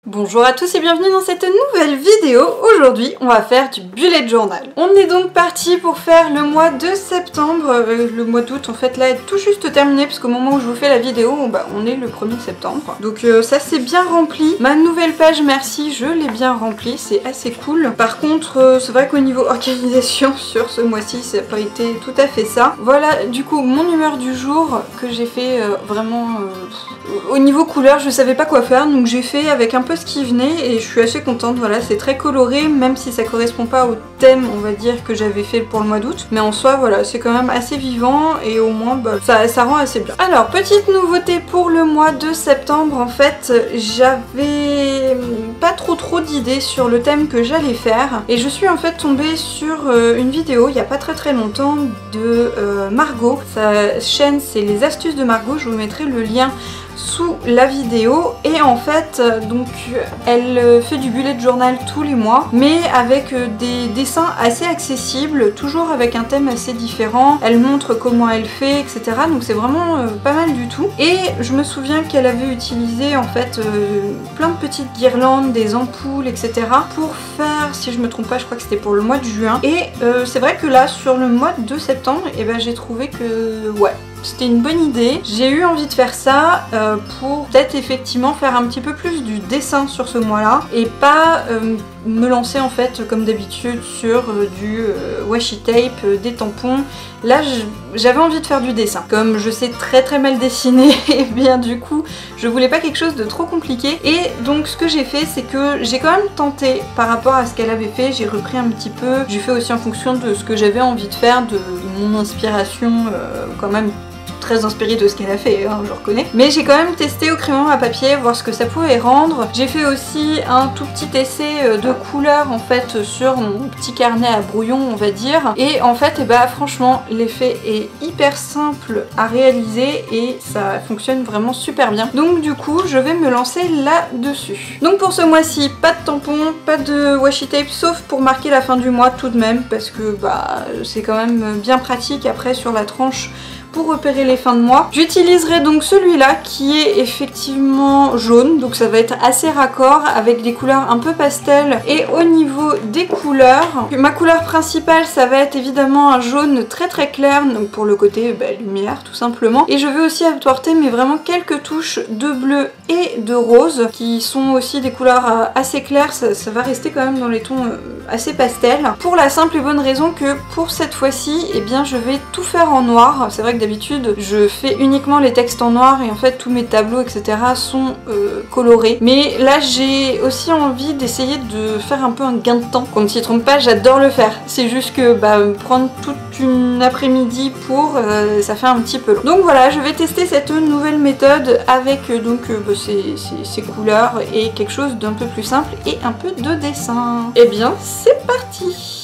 Bonjour à tous et bienvenue dans cette nouvelle vidéo. Aujourd'hui, on va faire du bullet journal. On est donc parti pour faire le mois de septembre. Le mois d'août, en fait, là, est tout juste terminé parce qu'au moment où je vous fais la vidéo, on est le 1er septembre. Donc ça, c'est bien rempli. Ma nouvelle page, merci, je l'ai bien remplie. C'est assez cool. Par contre, c'est vrai qu'au niveau organisation sur ce mois-ci, ça n'a pas été tout à fait ça. Voilà, du coup, mon humeur du jour que j'ai fait vraiment... Au niveau couleur, je savais pas quoi faire, donc j'ai fait avec un peu ce qui venait et je suis assez contente. Voilà, c'est très coloré, même si ça correspond pas au thème, on va dire, que j'avais fait pour le mois d'août. Mais en soi, voilà, c'est quand même assez vivant et au moins, ça rend assez bien. Alors, petite nouveauté pour le mois de septembre, en fait, j'avais pas trop d'idées sur le thème que j'allais faire et je suis en fait tombée sur une vidéo il y a pas très longtemps de Margot. Sa chaîne, c'est les astuces de Margot, je vous mettrai le lien sous la vidéo et en fait donc elle fait du bullet journal tous les mois mais avec des dessins assez accessibles, toujours avec un thème assez différent. Elle montre comment elle fait, etc. Donc c'est vraiment pas mal du tout. Et je me souviens qu'elle avait utilisé en fait plein de petites guirlandes, des ampoules, etc. pour faire, si je me trompe pas, je crois que c'était pour le mois de juin. Et c'est vrai que là sur le mois de septembre, et ben j'ai trouvé que ouais, c'était une bonne idée. J'ai eu envie de faire ça pour peut-être effectivement faire un petit peu plus du dessin sur ce mois-là et pas me lancer en fait comme d'habitude sur du washi tape, des tampons. Là j'avais envie de faire du dessin. Comme je sais très mal dessiner, et bien du coup je voulais pas quelque chose de trop compliqué. Et donc ce que j'ai fait, c'est que j'ai quand même tenté par rapport à ce qu'elle avait fait. J'ai repris un petit peu, j'ai fait aussi en fonction de ce que j'avais envie de faire, de mon inspiration quand même très inspirée de ce qu'elle a fait, hein, je reconnais. Mais j'ai quand même testé au crayon à papier, voir ce que ça pouvait rendre. J'ai fait aussi un tout petit essai de couleurs en fait sur mon petit carnet à brouillon, on va dire. Et en fait, franchement, l'effet est hyper simple à réaliser et ça fonctionne vraiment super bien. Donc du coup, je vais me lancer là-dessus. Donc pour ce mois-ci, pas de tampon, pas de washi tape, sauf pour marquer la fin du mois tout de même, parce que c'est quand même bien pratique après sur la tranche pour repérer les fins de mois. J'utiliserai donc celui-là qui est effectivement jaune, donc ça va être assez raccord avec des couleurs un peu pastel. Et au niveau des couleurs, ma couleur principale ça va être évidemment un jaune très clair, donc pour le côté lumière tout simplement. Et je vais aussi apporter mais vraiment quelques touches de bleu et de rose qui sont aussi des couleurs assez claires, ça va rester quand même dans les tons assez pastel. Pour la simple et bonne raison que pour cette fois-ci, je vais tout faire en noir. C'est vrai que d'habitude je fais uniquement les textes en noir et en fait tous mes tableaux etc sont colorés. Mais là j'ai aussi envie d'essayer de faire un peu un gain de temps. Qu'on ne s'y trompe pas, j'adore le faire. C'est juste que prendre toute une après-midi pour ça fait un petit peu long. Donc voilà, je vais tester cette nouvelle méthode avec ces couleurs et quelque chose d'un peu plus simple et un peu de dessin. Et bien c'est parti!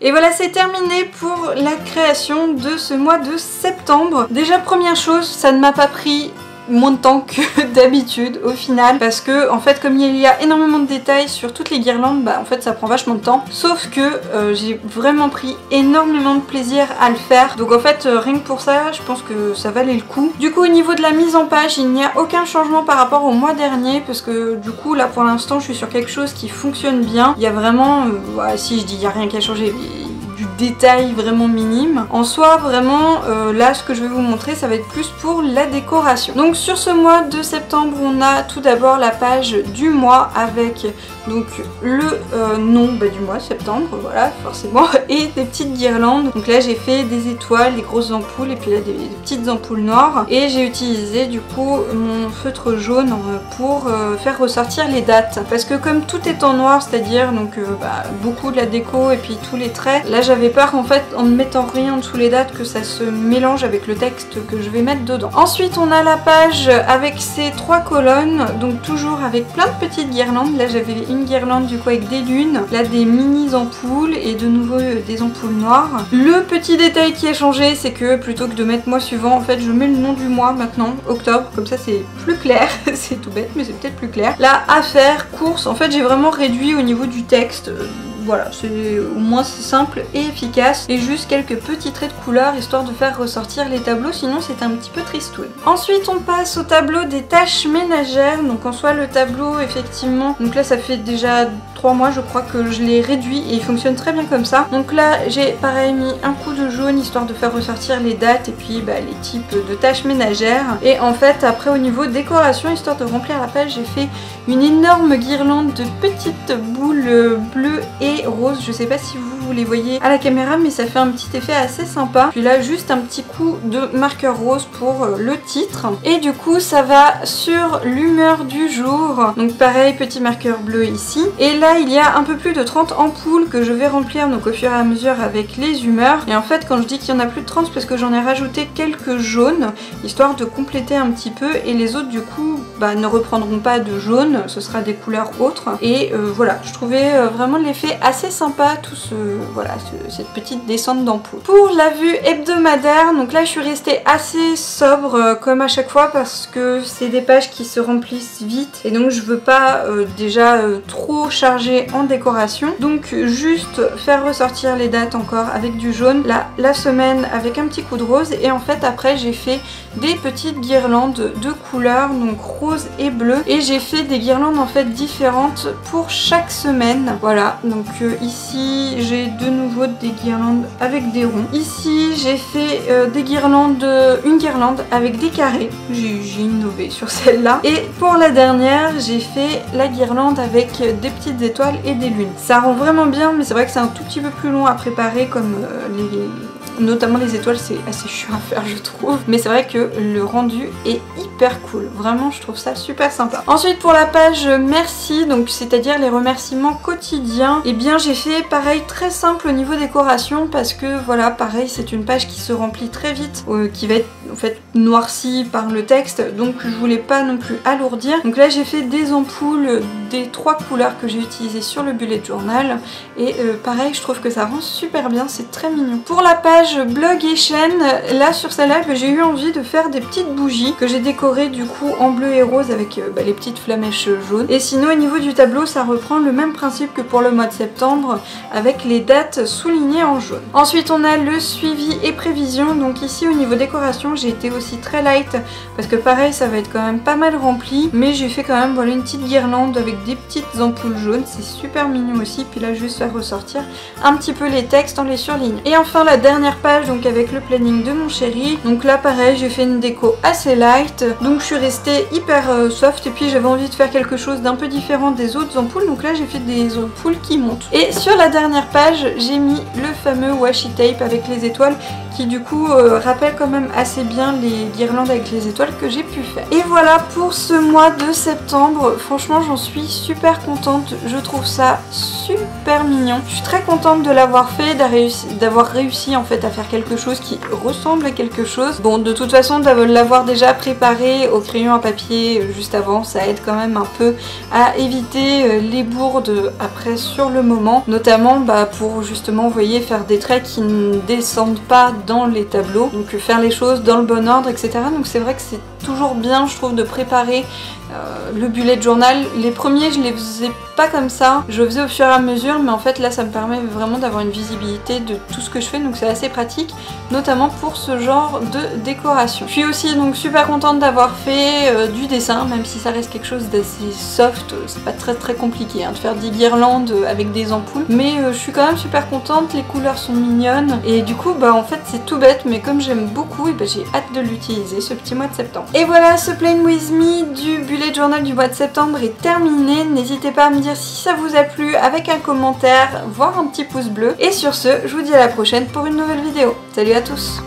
Et voilà, c'est terminé pour la création de ce mois de septembre. Déjà, première chose, ça ne m'a pas pris moins de temps que d'habitude au final, parce que en fait comme il y a énormément de détails sur toutes les guirlandes, bah en fait ça prend vachement de temps, sauf que j'ai vraiment pris énormément de plaisir à le faire, donc en fait rien que pour ça je pense que ça valait le coup. Du coup au niveau de la mise en page, il n'y a aucun changement par rapport au mois dernier, parce que du coup là pour l'instant je suis sur quelque chose qui fonctionne bien. Il y a vraiment, si je dis il n'y a rien qu'à changer, du détail vraiment minime. En soi vraiment là ce que je vais vous montrer ça va être plus pour la décoration. Donc sur ce mois de septembre on a tout d'abord la page du mois avec donc le nom du mois septembre, voilà forcément, et des petites guirlandes. Donc là j'ai fait des étoiles, des grosses ampoules et puis là des petites ampoules noires, et j'ai utilisé du coup mon feutre jaune pour faire ressortir les dates, parce que comme tout est en noir, c'est-à-dire donc beaucoup de la déco et puis tous les traits, là j'avais peur en fait en ne mettant rien en dessous les dates que ça se mélange avec le texte que je vais mettre dedans. Ensuite on a la page avec ces 3 colonnes, donc toujours avec plein de petites guirlandes. Là j'avais une guirlande du coup avec des lunes, là des mini ampoules et de nouveau des ampoules noires. Le petit détail qui a changé, c'est que plutôt que de mettre mois suivant, en fait je mets le nom du mois maintenant, octobre, comme ça c'est plus clair. C'est tout bête mais c'est peut-être plus clair. Là affaires, courses, en fait j'ai vraiment réduit au niveau du texte. Voilà, au moins c'est simple et efficace, et juste quelques petits traits de couleur histoire de faire ressortir les tableaux, sinon c'est un petit peu tristoun. Ensuite on passe au tableau des tâches ménagères. Donc en soi le tableau effectivement, donc là ça fait déjà 3 mois je crois que je l'ai réduit et il fonctionne très bien comme ça. Donc là j'ai pareil mis un coup de jaune histoire de faire ressortir les dates et puis les types de tâches ménagères. Et en fait après au niveau décoration, histoire de remplir la page, j'ai fait une énorme guirlande de petites boules bleues et rose. Je sais pas si vous les voyez à la caméra mais ça fait un petit effet assez sympa. Puis là juste un petit coup de marqueur rose pour le titre, et du coup ça va sur l'humeur du jour. Donc pareil, petit marqueur bleu ici, et là il y a un peu plus de 30 ampoules que je vais remplir donc au fur et à mesure avec les humeurs. Et en fait quand je dis qu'il y en a plus de 30, c'est parce que j'en ai rajouté quelques jaunes histoire de compléter un petit peu, et les autres du coup ne reprendront pas de jaune, ce sera des couleurs autres. Et voilà, je trouvais vraiment l'effet assez sympa, tout cette petite descente d'ampoule. Pour la vue hebdomadaire, donc là je suis restée assez sobre comme à chaque fois, parce que c'est des pages qui se remplissent vite et donc je veux pas trop charger en décoration. Donc juste faire ressortir les dates encore avec du jaune, la semaine avec un petit coup de rose, et en fait après j'ai fait des petites guirlandes de couleurs, donc rose et bleu, et j'ai fait des guirlandes en fait différentes pour chaque semaine. Voilà, donc ici j'ai de nouveau des guirlandes avec des ronds. Ici j'ai fait une guirlande avec des carrés, j'ai innové sur celle-là. Et pour la dernière j'ai fait la guirlande avec des petites étoiles et des lunes. Ça rend vraiment bien, mais c'est vrai que c'est un tout petit peu plus long à préparer, comme notamment les étoiles c'est assez chiant à faire je trouve, mais c'est vrai que le rendu est hyper cool, vraiment je trouve ça super sympa. Ensuite pour la page merci, donc c'est-à-dire les remerciements quotidiens, et bien j'ai fait pareil très simple au niveau décoration, parce que voilà pareil c'est une page qui se remplit très vite, qui va être en fait noircie par le texte, donc je voulais pas non plus alourdir. Donc là j'ai fait des ampoules des 3 couleurs que j'ai utilisées sur le bullet journal, et pareil je trouve que ça rend super bien, c'est très mignon. Pour la page blog et chaîne, là sur celle-là j'ai eu envie de faire des petites bougies que j'ai décorées du coup en bleu et rose avec les petites flamèches jaunes. Et sinon au niveau du tableau ça reprend le même principe que pour le mois de septembre, avec les dates soulignées en jaune. Ensuite on a le suivi et prévision. Donc ici au niveau décoration j'ai été aussi très light, parce que pareil ça va être quand même pas mal rempli, mais j'ai fait quand même une petite guirlande avec des petites ampoules jaunes, c'est super mignon aussi. Puis là juste faire ressortir un petit peu les textes en les surlignant. Et enfin la dernière page donc avec le planning de mon chéri. Donc là pareil j'ai fait une déco assez light, donc je suis restée hyper soft, et puis j'avais envie de faire quelque chose d'un peu différent des autres ampoules, donc là j'ai fait des ampoules qui montent. Et sur la dernière page j'ai mis le fameux washi tape avec les étoiles, qui du coup rappelle quand même assez bien les guirlandes avec les étoiles que j'ai pu faire. Et voilà pour ce mois de septembre, franchement j'en suis super contente, je trouve ça super super mignon. Je suis très contente de l'avoir fait, d'avoir réussi en fait à faire quelque chose qui ressemble à quelque chose. Bon, de toute façon, de l'avoir déjà préparé au crayon à papier juste avant, ça aide quand même un peu à éviter les bourdes après sur le moment, notamment pour justement, vous voyez, faire des traits qui ne descendent pas dans les tableaux, donc faire les choses dans le bon ordre, etc. Donc c'est vrai que c'est toujours bien, je trouve, de préparer le bullet journal. Les premiers, je les faisais pas comme ça, je faisais au fur et à mesure, mais en fait là ça me permet vraiment d'avoir une visibilité de tout ce que je fais, donc c'est assez pratique, notamment pour ce genre de décoration. Je suis aussi donc super contente d'avoir fait du dessin, même si ça reste quelque chose d'assez soft, c'est pas très compliqué de faire des guirlandes avec des ampoules, mais je suis quand même super contente, les couleurs sont mignonnes, et du coup en fait c'est tout bête, mais comme j'aime beaucoup, et j'ai hâte de l'utiliser ce petit mois de septembre. Et voilà, ce Play With Me du bullet journal du mois de septembre est terminé. N'hésitez pas à me dire si ça vous a plu avec un commentaire, voire un petit pouce bleu. Et sur ce, je vous dis à la prochaine pour une nouvelle vidéo. Salut à tous!